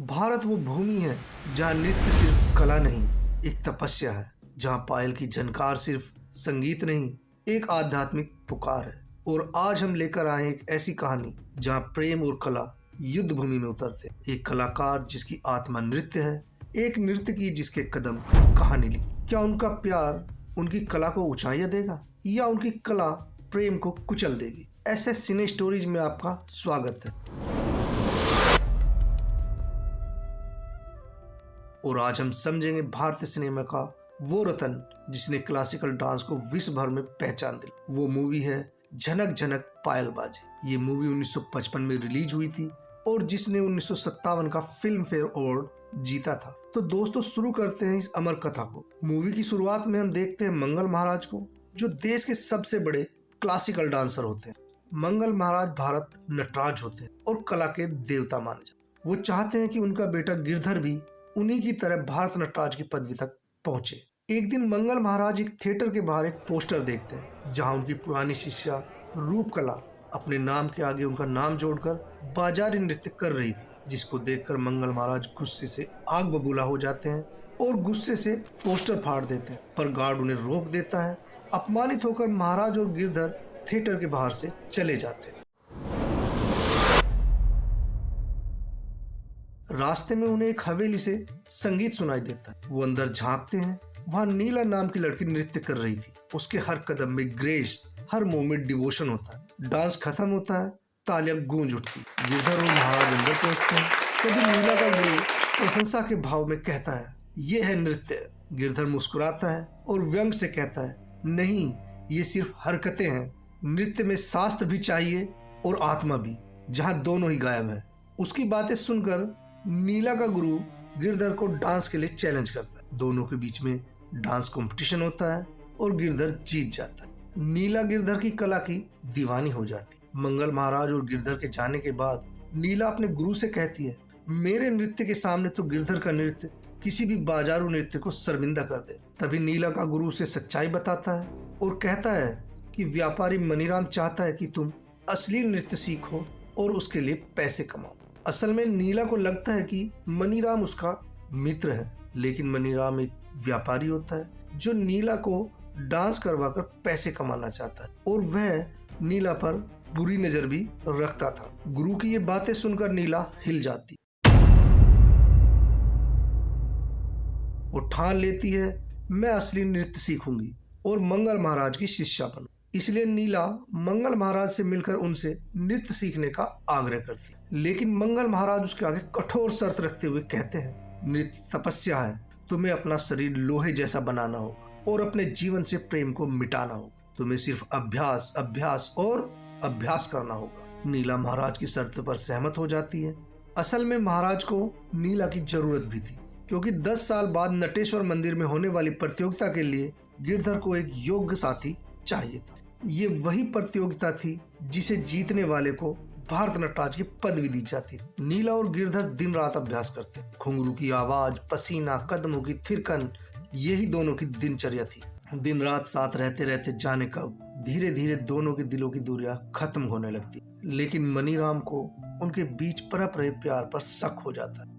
भारत वो भूमि है जहाँ नृत्य सिर्फ कला नहीं, एक तपस्या है। जहाँ पायल की झनकार सिर्फ संगीत नहीं, एक आध्यात्मिक पुकार है। और आज हम लेकर आए एक ऐसी कहानी जहाँ प्रेम और कला युद्ध भूमि में उतरते। एक कलाकार जिसकी आत्मा नृत्य है, एक नृत्य की जिसके कदम कहानी लिखी। क्या उनका प्यार उनकी कला को ऊंचाइयां देगा या उनकी कला प्रेम को कुचल देगी? ऐसे सिने स्टोरीज में आपका स्वागत है। और आज हम समझेंगे भारतीय सिनेमा का वो रतन जिसने क्लासिकल डांस को विश्व भर में पहचान दी। वो मूवी है झनक झनक पायल बाजे। ये मूवी 1955 में रिलीज हुई थी और जिसने 1957 का फिल्म फेयर अवार्ड जीता था। तो दोस्तों, शुरू करते हैं इस अमर कथा को। मूवी की शुरुआत में हम देखते हैं मंगल महाराज को, जो देश के सबसे बड़े क्लासिकल डांसर होते हैं। मंगल महाराज भारत नटराज होते हैं और कला के देवता माने जाते। वो चाहते हैं कि उनका बेटा गिरधर भी उन्हीं की तरह भारत नटराज की पदवी तक पहुंचे। एक दिन मंगल महाराज एक थिएटर के बाहर एक पोस्टर देखते हैं जहां उनकी पुरानी शिष्या रूपकला अपने नाम के आगे उनका नाम जोड़कर बाजारी नृत्य कर रही थी, जिसको देखकर मंगल महाराज गुस्से से आग बबूला हो जाते हैं और गुस्से से पोस्टर फाड़ देते हैं, पर गार्ड उन्हें रोक देता है। अपमानित होकर महाराज और गिरधर थिएटर के बाहर से चले जाते हैं। रास्ते में उन्हें एक हवेली से संगीत सुनाई देता है। वो अंदर झांकते हैं। वहां नीला नाम की लड़की नृत्य कर रही थी। उसके हर कदम में ग्रेस, हर मूव में डिवोशन होता है। डांस खत्म होता है, तालियां गूंज उठती। गिरधर और महाराज अंदर पहुंचते हैं। तभी नीला का गुरु प्रशंसा के भाव में कहता है, ये है नृत्य। गिरधर मुस्कुराता है और व्यंग से कहता है, नहीं, ये सिर्फ हरकतें हैं। नृत्य में शास्त्र भी चाहिए और आत्मा भी, जहाँ दोनों ही गायब है। उसकी बातें सुनकर नीला का गुरु गिरधर को डांस के लिए चैलेंज करता है। दोनों के बीच में डांस कंपटीशन होता है और गिरधर जीत जाता है। नीला गिरधर की कला की दीवानी हो जाती है। मंगल महाराज और गिरधर के जाने के बाद नीला अपने गुरु से कहती है, मेरे नृत्य के सामने तो गिरधर का नृत्य किसी भी बाजारू नृत्य को शर्मिंदा कर दे। तभी नीला का गुरु उसे सच्चाई बताता है और कहता है कि व्यापारी मनीराम चाहता है कि तुम असली नृत्य सीखो और उसके लिए पैसे कमाओ। असल में नीला को लगता है कि मनीराम उसका मित्र है, लेकिन मनीराम एक व्यापारी होता है जो नीला को डांस करवाकर पैसे कमाना चाहता है और वह नीला पर बुरी नजर भी रखता था। गुरु की ये बातें सुनकर नीला हिल जाती। वो ठान लेती है, मैं असली नृत्य सीखूंगी और मंगल महाराज की शिष्या बनूं। इसलिए नीला मंगल महाराज से मिलकर उनसे नृत्य सीखने का आग्रह करती। लेकिन मंगल महाराज उसके आगे कठोर शर्त रखते हुए कहते हैं, नृत्य तपस्या है। तुम्हें अपना शरीर लोहे जैसा बनाना होगा और अपने जीवन से प्रेम को मिटाना होगा। तुम्हें सिर्फ अभ्यास, अभ्यास और अभ्यास करना होगा। नीला महाराज की शर्त पर सहमत हो जाती है। असल में महाराज को नीला की जरूरत भी थी, क्योंकि 10 साल बाद नटेश्वर मंदिर में होने वाली प्रतियोगिता के लिए गिरधर को एक योग्य साथी चाहिए था। ये वही प्रतियोगिता थी जिसे जीतने वाले को भारत नटराज की पदवी दी जाती। नीला और गिरधर दिन रात अभ्यास करते। घुंघरू की आवाज, पसीना, कदमों की थिरकन, यही दोनों की दिनचर्या थी। दिन रात साथ रहते रहते जाने कब धीरे धीरे दोनों के दिलों की दूरियां खत्म होने लगती। लेकिन मनीराम को उनके बीच पनप रहे प्यार पर शक हो जाता है।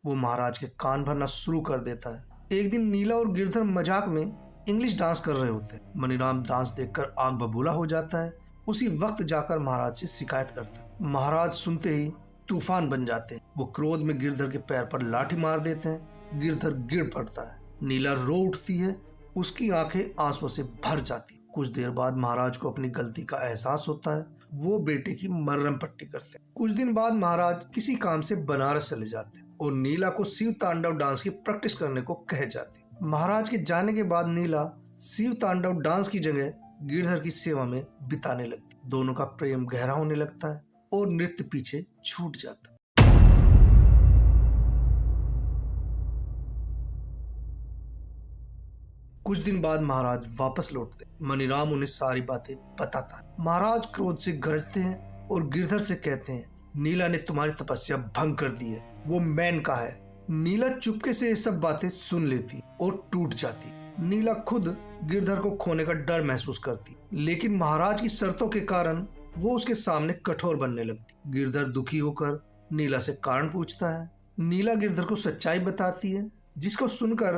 वो महाराज के कान भरना शुरू कर देता है। एक दिन नीला और गिरधर मजाक में इंग्लिश डांस कर रहे होते हैं। मनीराम डांस देखकर आग बबूला हो जाता है। उसी वक्त जाकर महाराज से शिकायत करता है। महाराज सुनते ही तूफान बन जाते हैं। वो क्रोध में गिरधर के पैर पर लाठी मार देते हैं। गिरधर गिर पड़ता है। नीला रो उठती है। उसकी आंखें आंसुओं से भर जाती। कुछ देर बाद महाराज को अपनी गलती का एहसास होता है। वो बेटे की मरहम पट्टी करते हैं। कुछ दिन बाद महाराज किसी काम से बनारस चले जाते हैं और नीला को शिव तांडव डांस की प्रैक्टिस करने को कह जाती। महाराज के जाने के बाद नीला शिव तांडव डांस की जगह गिरधर की सेवा में बिताने लगती। दोनों का प्रेम गहरा होने लगता है और नृत्य पीछे छूट जाता है। कुछ दिन बाद महाराज वापस लौटते। मनीराम उन्हें सारी बातें बताता है। महाराज क्रोध से गरजते हैं और गिरधर से कहते हैं, नीला ने तुम्हारी तपस्या भंग कर दी है। वो मैन का है। नीला चुपके से ये सब बातें सुन लेती और टूट जाती। नीला खुद गिरधर को खोने का डर महसूस करती, लेकिन महाराज की शर्तों के कारण वो उसके सामने कठोर बनने लगती। गिरधर दुखी होकर नीला से कारण पूछता है। नीला गिरधर को सच्चाई बताती है, जिसको सुनकर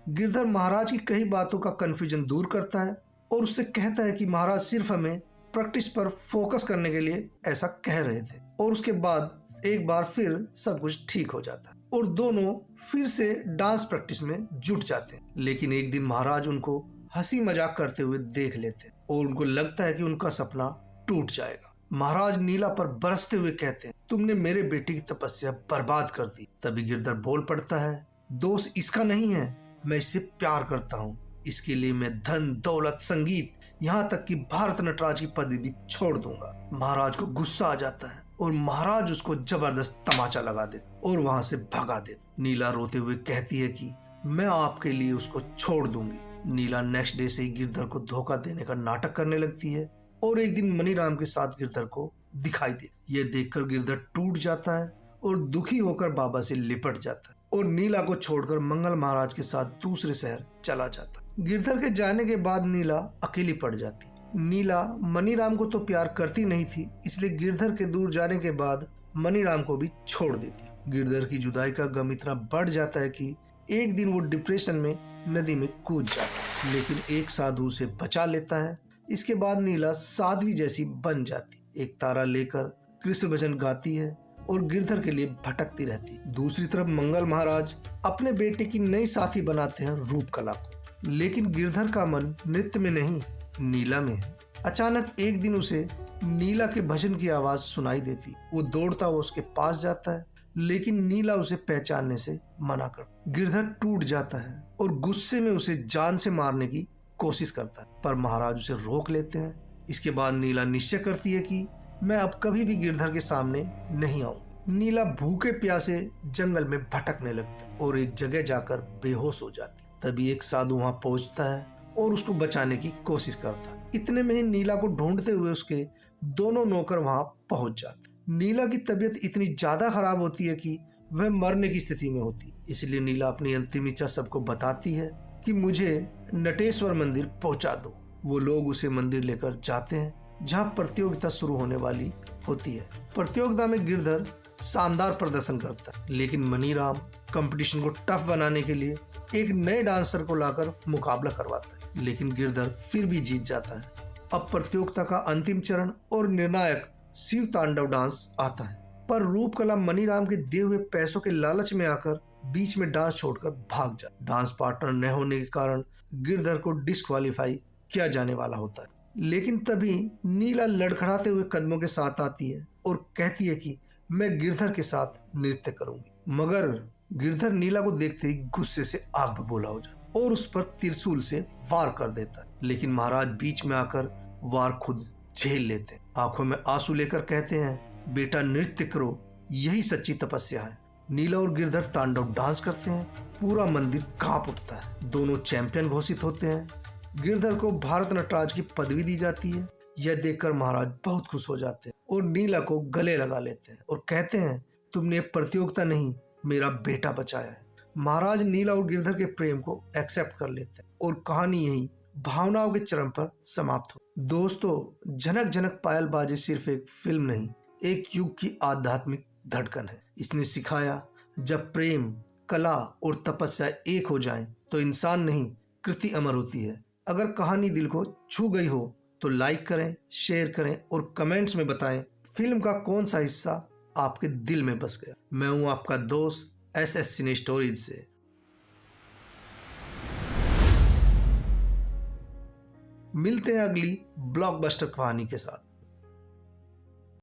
गिरधर महाराज की कई बातों का कंफ्यूजन दूर करता है और उससे कहता है कि महाराज सिर्फ हमें प्रैक्टिस पर फोकस करने के लिए ऐसा कह रहे थे। और उसके बाद एक बार फिर सब कुछ ठीक हो जाता है और दोनों फिर से डांस प्रैक्टिस में जुट जाते हैं। लेकिन एक दिन महाराज उनको हंसी मजाक करते हुए देख लेते हैं और उनको लगता है कि उनका सपना टूट जाएगा। महाराज नीला पर बरसते हुए कहते हैं, तुमने मेरे बेटे की तपस्या बर्बाद कर दी। तभी गिरधर बोल पड़ता है, दोष इसका नहीं है, मैं इससे प्यार करता हूँ। इसके लिए मैं धन दौलत संगीत यहाँ तक कि भारत नटराज की पदवी भी छोड़ दूंगा। महाराज को गुस्सा आ जाता है और महाराज उसको जबरदस्त तमाचा लगा देते और वहां से भगा देते। नीला रोते हुए कहती है कि मैं आपके लिए उसको छोड़ दूंगी। नीला नेक्स्ट डे से ही गिरधर को धोखा देने का नाटक करने लगती है और एक दिन मनीराम के साथ गिरधर को दिखाई दे। यह देखकर गिरधर टूट जाता है और दुखी होकर बाबा से लिपट जाता है और नीला को छोड़कर मंगल महाराज के साथ दूसरे शहर चला जाता। गिरधर के जाने के बाद नीला अकेली पड़ जाती। नीला मनीराम को तो प्यार करती नहीं थी, इसलिए गिरधर के दूर जाने के बाद मनीराम को भी छोड़ देती। गिरधर की जुदाई का गम इतना बढ़ जाता है कि एक दिन वो डिप्रेशन में नदी में कूद जाता है, लेकिन एक साधु उसे बचा लेता है। इसके बाद नीला साध्वी जैसी बन जाती, एक तारा लेकर कृष्ण भजन गाती है और गिरधर के लिए भटकती रहती। दूसरी तरफ मंगल महाराज अपने बेटे की नई साथी बनाते हैं रूपकला को, लेकिन गिरधर का मन नृत्य में नहीं नीला में है। अचानक एक दिन उसे नीला के भजन की आवाज सुनाई देती। वो दौड़ता हुआ उसके पास जाता है, लेकिन नीला उसे पहचानने से मना कर। गिरधर टूट जाता है और गुस्से में उसे जान से मारने की कोशिश करता है, पर महाराज उसे रोक लेते हैं। इसके बाद नीला निश्चय करती है कि मैं अब कभी भी गिरधर के सामने नहीं आऊंगी। नीला भूखे प्यासे जंगल में भटकने लगती और एक जगह जाकर बेहोश हो जाती। तभी एक साधु वहां पहुंचता है और उसको बचाने की कोशिश करता है। इतने में ही नीला को ढूंढते हुए उसके दोनों नौकर वहां पहुंच जाते। नीला की तबीयत इतनी ज्यादा खराब होती है कि वह मरने की स्थिति में होती, इसलिए नीला अपनी अंतिम इच्छा सबको बताती है कि मुझे नटेश्वर मंदिर पहुंचा दो। वो लोग उसे मंदिर लेकर जाते हैं जहां प्रतियोगिता शुरू होने वाली होती है। प्रतियोगिता में गिरधर शानदार प्रदर्शन करता है, लेकिन मनीराम कंपटीशन को टफ बनाने के लिए एक नए डांसर को लाकर मुकाबला करवाता है, लेकिन गिरधर फिर भी जीत जाता है। अब प्रतियोगिता का अंतिम चरण और निर्णायक शिव तांडव डांस आता है, पर रूपकला मनीराम के दिए हुए पैसों के लालच में आकर बीच में डांस छोड़कर भाग जाता। डांस पार्टनर न होने के कारण गिरधर को डिस्क्वालीफाई किया जाने वाला होता है, लेकिन तभी नीला लड़खड़ाते हुए कदमों के साथ आती है और कहती है कि मैं गिरधर के साथ नृत्य करूंगी। मगर गिरधर नीला को देखते ही गुस्से से आग बबूला हो जाता और उस पर त्रिशूल से वार कर देता है, लेकिन महाराज बीच में आकर वार खुद झेल लेते हैं। आंखों में आंसू लेकर कहते हैं, बेटा नृत्य करो, यही सच्ची तपस्या है। नीला और गिरधर तांडव डांस करते हैं, पूरा मंदिर कांप उठता है। दोनों चैंपियन घोषित होते हैं। गिरधर को भारत नटराज की पदवी दी जाती है। यह देखकर महाराज बहुत खुश हो जाते हैं और नीला को गले लगा लेते हैं और कहते हैं, तुमने प्रतियोगिता नहीं मेरा बेटा बचाया है। महाराज नीला और गिरधर के प्रेम को एक्सेप्ट कर लेते हैं और कहानी यही भावनाओं के चरम पर समाप्त हो। दोस्तों, झनक झनक पायल बाजे सिर्फ एक फिल्म नहीं, एक युग की आध्यात्मिक धड़कन है। इसने सिखाया, जब प्रेम, कला और तपस्या एक हो जाएं, तो इंसान नहीं कृति अमर होती है। अगर कहानी दिल को छू गई हो तो लाइक करें, शेयर करें और कमेंट्स में बताएं फिल्म का कौन सा हिस्सा आपके दिल में बस गया। मैं हूं आपका दोस्त SS सिने स्टोरीज से। मिलते हैं अगली ब्लॉकबस्टर कहानी के साथ।